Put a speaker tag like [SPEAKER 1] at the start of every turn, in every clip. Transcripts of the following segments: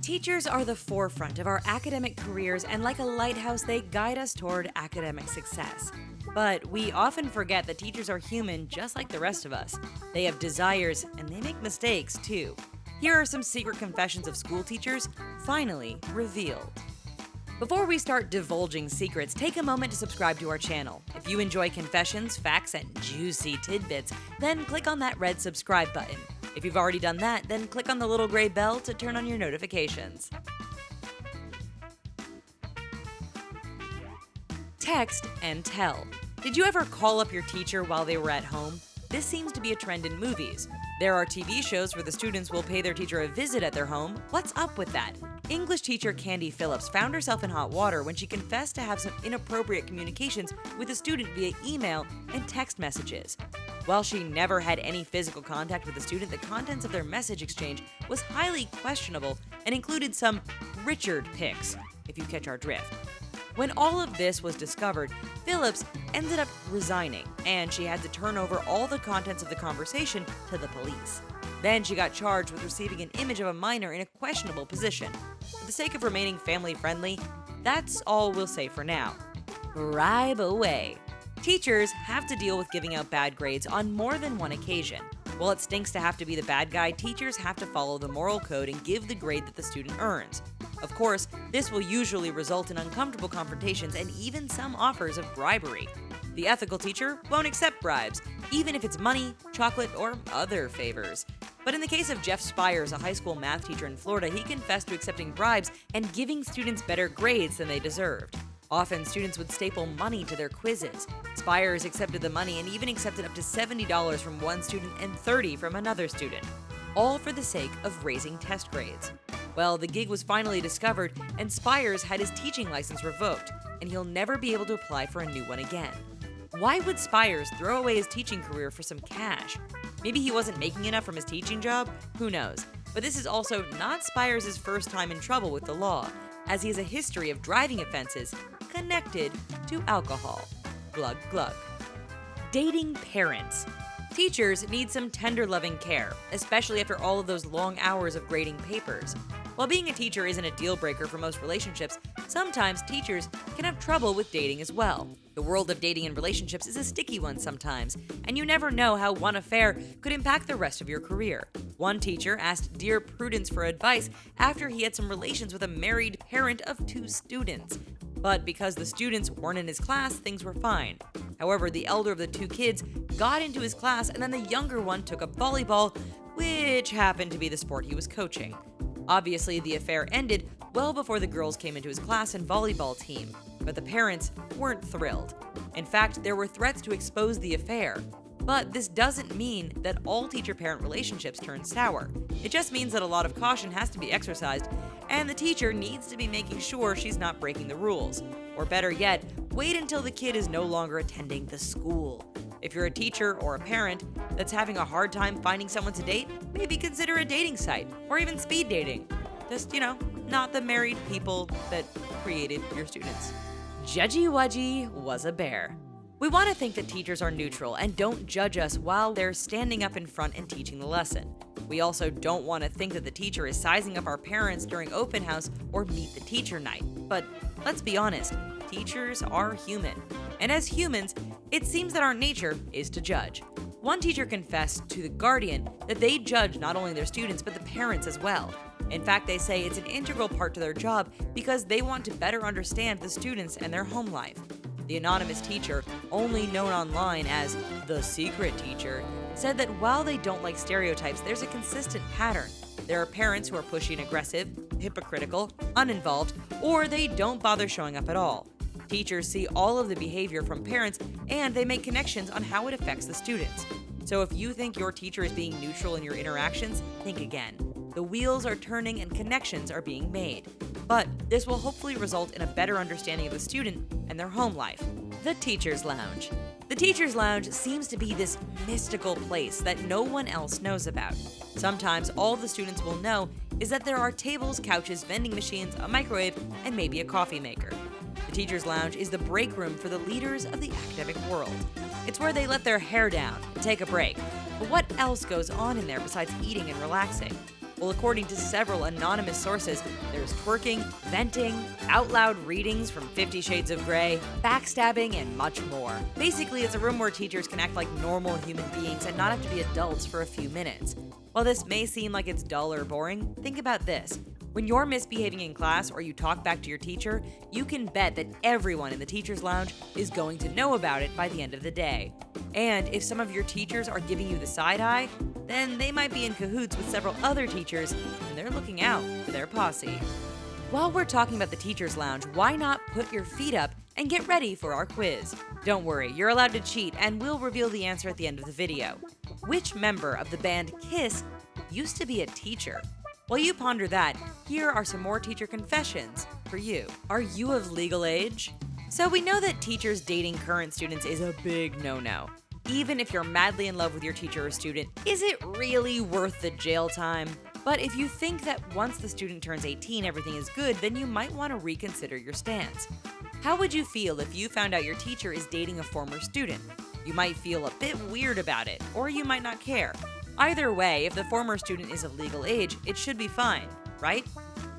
[SPEAKER 1] Teachers are the forefront of our academic careers, and like a lighthouse, they guide us toward academic success. But we often forget that teachers are human just like the rest of us. They have desires, and they make mistakes too. Here are some secret confessions of school teachers, finally revealed. Before we start divulging secrets, take a moment to subscribe to our channel. If you enjoy confessions, facts, and juicy tidbits, then click on that red subscribe button. If you've already done that, then click on the little gray bell to turn on your notifications. Text and tell. Did you ever call up your teacher while they were at home? This seems to be a trend in movies. There are TV shows where the students will pay their teacher a visit at their home. What's up with that? English teacher Candy Phillips found herself in hot water when she confessed to have some inappropriate communications with a student via email and text messages. While she never had any physical contact with the student, the contents of their message exchange was highly questionable and included some Richard pics, if you catch our drift. When all of this was discovered, Phillips ended up resigning, and she had to turn over all the contents of the conversation to the police. Then she got charged with receiving an image of a minor in a questionable position. For the sake of remaining family-friendly, that's all we'll say for now. Bribe away. Teachers have to deal with giving out bad grades on more than one occasion. While it stinks to have to be the bad guy, teachers have to follow the moral code and give the grade that the student earns. Of course, this will usually result in uncomfortable confrontations and even some offers of bribery. The ethical teacher won't accept bribes, even if it's money, chocolate, or other favors. But in the case of Jeff Spires, a high school math teacher in Florida, he confessed to accepting bribes and giving students better grades than they deserved. Often, students would staple money to their quizzes. Spires accepted the money and even accepted up to $70 from one student and $30 from another student, all for the sake of raising test grades. Well, the gig was finally discovered, and Spires had his teaching license revoked, and he'll never be able to apply for a new one again. Why would Spires throw away his teaching career for some cash? Maybe he wasn't making enough from his teaching job? Who knows? But this is also not Spires' first time in trouble with the law, as he has a history of driving offenses connected to alcohol. Glug glug. Dating parents. Teachers need some tender loving care, especially after all of those long hours of grading papers. While being a teacher isn't a deal breaker for most relationships, sometimes teachers can have trouble with dating as well. The world of dating and relationships is a sticky one sometimes, and you never know how one affair could impact the rest of your career. One teacher asked Dear Prudence for advice after he had some relations with a married parent of 2 students. But because the students weren't in his class, things were fine. However, the elder of the 2 kids got into his class, and then the younger one took up volleyball, which happened to be the sport he was coaching. Obviously, the affair ended well before the girls came into his class and volleyball team, but the parents weren't thrilled. In fact, there were threats to expose the affair. But this doesn't mean that all teacher-parent relationships turn sour. It just means that a lot of caution has to be exercised, and the teacher needs to be making sure she's not breaking the rules. Or better yet, wait until the kid is no longer attending the school. If you're a teacher or a parent that's having a hard time finding someone to date, maybe consider a dating site, or even speed dating. Just, not the married people that created your students. JUDGEY-WUDGEY was a bear. We want to think that teachers are neutral and don't judge us while they're standing up in front and teaching the lesson. We also don't want to think that the teacher is sizing up our parents during open house or meet the teacher night. But let's be honest, teachers are human. And as humans, it seems that our nature is to judge. One teacher confessed to The Guardian that they judge not only their students but the parents as well. In fact, they say it's an integral part to their job because they want to better understand the students and their home life. The anonymous teacher, only known online as the secret teacher, said that while they don't like stereotypes, there's a consistent pattern. There are parents who are pushy and aggressive, hypocritical, uninvolved, or they don't bother showing up at all. Teachers see all of the behavior from parents, and they make connections on how it affects the students. So if you think your teacher is being neutral in your interactions, think again. The wheels are turning and connections are being made. But this will hopefully result in a better understanding of the student and their home life. The Teacher's Lounge. The Teacher's Lounge seems to be this mystical place that no one else knows about. Sometimes all the students will know is that there are tables, couches, vending machines, a microwave, and maybe a coffee maker. The Teacher's Lounge is the break room for the leaders of the academic world. It's where they let their hair down and take a break. But what else goes on in there besides eating and relaxing? Well, according to several anonymous sources, there's twerking, venting, out loud readings from 50 Shades of Grey, backstabbing, and much more. Basically, it's a room where teachers can act like normal human beings and not have to be adults for a few minutes. While this may seem like it's dull or boring, think about this. When you're misbehaving in class or you talk back to your teacher, you can bet that everyone in the teacher's lounge is going to know about it by the end of the day. And if some of your teachers are giving you the side eye, then they might be in cahoots with several other teachers and they're looking out for their posse. While we're talking about the teacher's lounge, why not put your feet up and get ready for our quiz? Don't worry, you're allowed to cheat and we'll reveal the answer at the end of the video. Which member of the band Kiss used to be a teacher? While you ponder that, here are some more teacher confessions for you. Are you of legal age? So we know that teachers dating current students is a big no-no. Even if you're madly in love with your teacher or student, is it really worth the jail time? But if you think that once the student turns 18 everything is good, then you might want to reconsider your stance. How would you feel if you found out your teacher is dating a former student? You might feel a bit weird about it, or you might not care. Either way, if the former student is of legal age, it should be fine, right?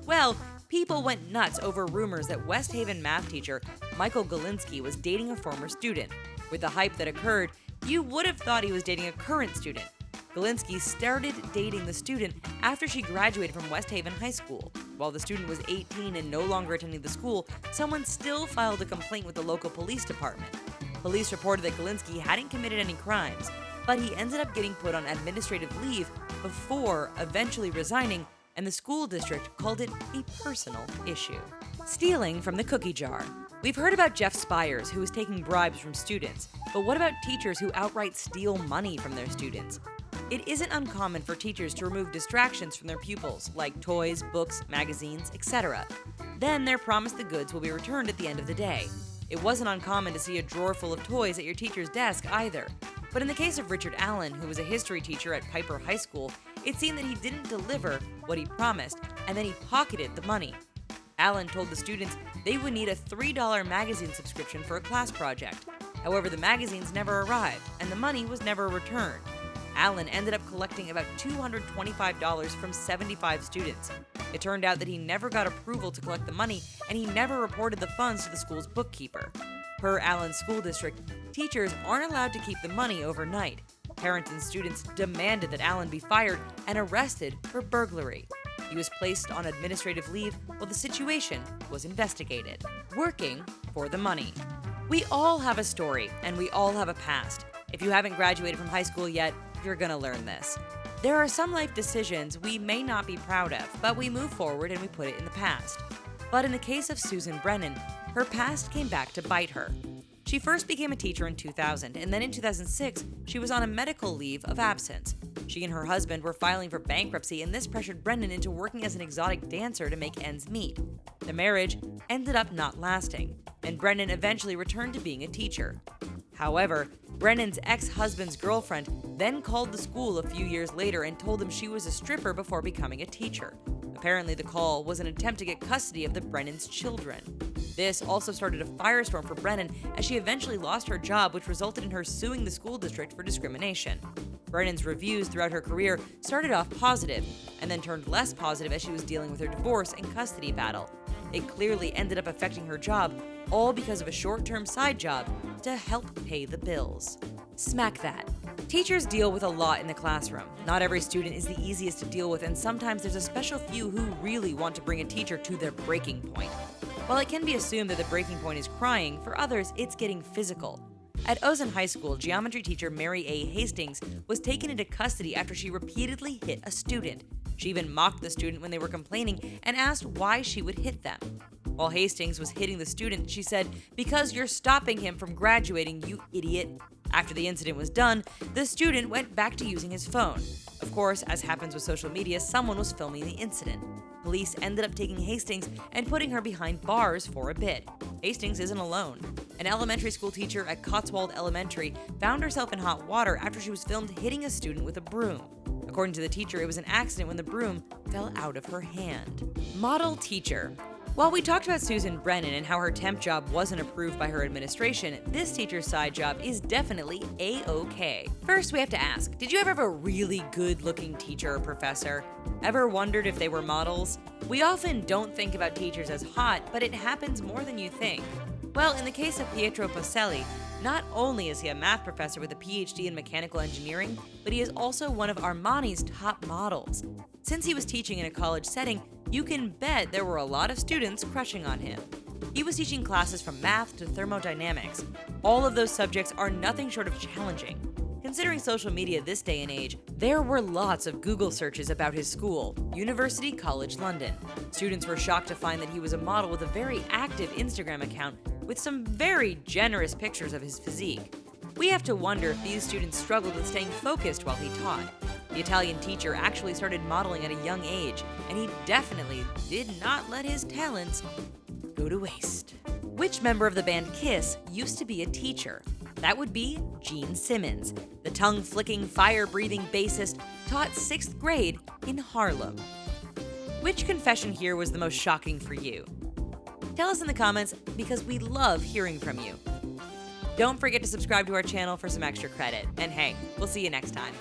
[SPEAKER 1] Well, people went nuts over rumors that West Haven math teacher Michael Galinsky was dating a former student. With the hype that occurred, you would have thought he was dating a current student. Galinsky started dating the student after she graduated from West Haven High School. While the student was 18 and no longer attending the school, someone still filed a complaint with the local police department. Police reported that Galinsky hadn't committed any crimes, but he ended up getting put on administrative leave before eventually resigning, and the school district called it a personal issue. Stealing from the cookie jar. We've heard about Jeff Spires, who is taking bribes from students, but what about teachers who outright steal money from their students? It isn't uncommon for teachers to remove distractions from their pupils, like toys, books, magazines, etc. Then they're promised the goods will be returned at the end of the day. It wasn't uncommon to see a drawer full of toys at your teacher's desk either. But in the case of Richard Allen, who was a history teacher at Piper High School, it seemed that he didn't deliver what he promised, and then he pocketed the money. Allen told the students they would need a $3 magazine subscription for a class project. However, the magazines never arrived, and the money was never returned. Allen ended up collecting about $225 from 75 students. It turned out that he never got approval to collect the money, and he never reported the funds to the school's bookkeeper. Per Allen's school district, teachers aren't allowed to keep the money overnight. Parents and students demanded that Allen be fired and arrested for burglary. He was placed on administrative leave while the situation was investigated. Working for the money. We all have a story, and we all have a past. If you haven't graduated from high school yet, you're gonna learn this. There are some life decisions we may not be proud of, but we move forward and we put it in the past. But in the case of Susan Brennan, her past came back to bite her. She first became a teacher in 2000, and then in 2006, she was on a medical leave of absence. She and her husband were filing for bankruptcy, and this pressured Brennan into working as an exotic dancer to make ends meet. The marriage ended up not lasting, and Brennan eventually returned to being a teacher. However, Brennan's ex-husband's girlfriend then called the school a few years later and told them she was a stripper before becoming a teacher. Apparently, the call was an attempt to get custody of the Brennan's children. This also started a firestorm for Brennan as she eventually lost her job, which resulted in her suing the school district for discrimination. Brennan's reviews throughout her career started off positive and then turned less positive as she was dealing with her divorce and custody battle. It clearly ended up affecting her job, all because of a short-term side job to help pay the bills. Smack that. Teachers deal with a lot in the classroom. Not every student is the easiest to deal with, and sometimes there's a special few who really want to bring a teacher to their breaking point. While it can be assumed that the breaking point is crying, for others it's getting physical. At Ozen High School, geometry teacher Mary A. Hastings was taken into custody after she repeatedly hit a student. She even mocked the student when they were complaining and asked why she would hit them. While Hastings was hitting the student, she said, "Because you're stopping him from graduating, you idiot." After the incident was done, the student went back to using his phone. Of course, as happens with social media, someone was filming the incident. Police ended up taking Hastings and putting her behind bars for a bit. Hastings isn't alone. An elementary school teacher at Cotswold Elementary found herself in hot water after she was filmed hitting a student with a broom. According to the teacher, it was an accident when the broom fell out of her hand. Model teacher. While we talked about Susan Brennan and how her temp job wasn't approved by her administration, this teacher's side job is definitely A-OK. First, we have to ask, did you ever have a really good-looking teacher or professor? Ever wondered if they were models? We often don't think about teachers as hot, but it happens more than you think. Well, in the case of Pietro Pacelli, not only is he a math professor with a PhD in mechanical engineering, but he is also one of Armani's top models. Since he was teaching in a college setting, you can bet there were a lot of students crushing on him. He was teaching classes from math to thermodynamics. All of those subjects are nothing short of challenging. Considering social media this day and age, there were lots of Google searches about his school, University College London. Students were shocked to find that he was a model with a very active Instagram account with some very generous pictures of his physique. We have to wonder if these students struggled with staying focused while he taught. The Italian teacher actually started modeling at a young age, and he definitely did not let his talents go to waste. Which member of the band Kiss used to be a teacher? That would be Gene Simmons. The tongue-flicking, fire-breathing bassist taught 6th grade in Harlem. Which confession here was the most shocking for you? Tell us in the comments because we love hearing from you. Don't forget to subscribe to our channel for some extra credit. And hey, we'll see you next time.